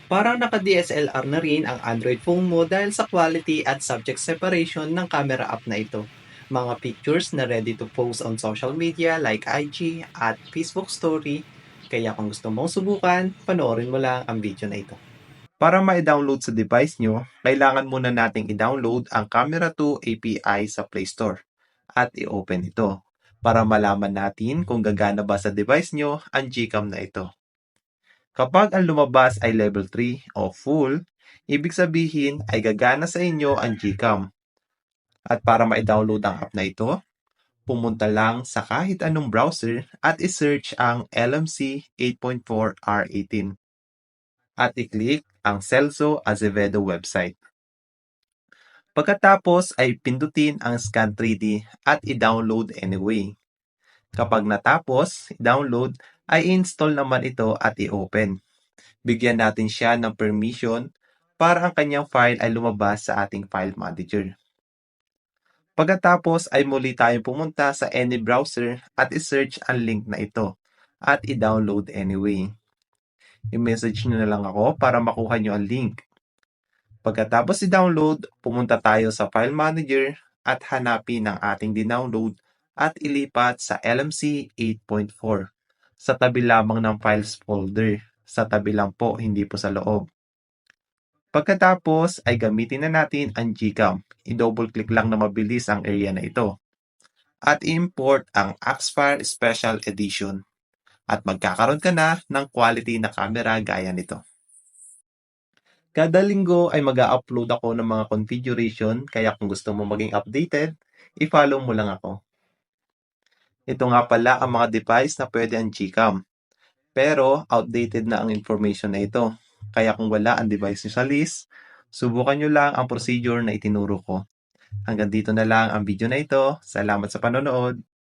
Parang naka-DSLR na rin ang Android phone mo dahil sa quality at subject separation ng camera app na ito. Mga pictures na ready to post on social media like IG at Facebook story. Kaya kung gusto mong subukan, panoorin mo lang ang video na ito. Para ma-download sa device nyo, kailangan muna nating i-download ang Camera 2 API sa Play Store at i-open ito para malaman natin kung gagana ba sa device nyo ang Gcam na ito. Kapag ang lumabas ay level 3 o full, ibig sabihin ay gagana sa inyo ang Gcam. At para ma-download ang app na ito, pumunta lang sa kahit anong browser at i-search ang LMC 8.4 R18 at i-click ang Celso Azevedo website. Pagkatapos ay pindutin ang Scan 3D at i-download anyway. Kapag natapos i-download, ay install naman ito at i-open. Bigyan natin siya ng permission para ang kanyang file ay lumabas sa ating file manager. Pagkatapos ay muli tayong pumunta sa any browser at i-search ang link na ito at i-download anyway. I-message nyo na lang ako para makuha nyo ang link. Pagkatapos i-download, pumunta tayo sa File Manager at hanapin ang ating dinownload at ilipat sa LMC 8.4 sa tabi lamang ng Files folder. Sa tabi lang po, hindi po sa loob. Pagkatapos ay gamitin na natin ang Gcam. I-double click lang na mabilis ang area na ito. At i-import ang Axfire Special Edition. At magkakaroon ka na ng quality na camera gaya nito. Kada linggo ay mag-a-upload ako ng mga configuration, kaya kung gusto mo maging updated, i-follow mo lang ako. Ito nga pala ang mga device na pwede ang Gcam. Pero outdated na ang information na ito. Kaya kung wala ang device nyo sa list, subukan nyo lang ang procedure na itinuro ko. Hanggang dito na lang ang video na ito. Salamat sa panonood.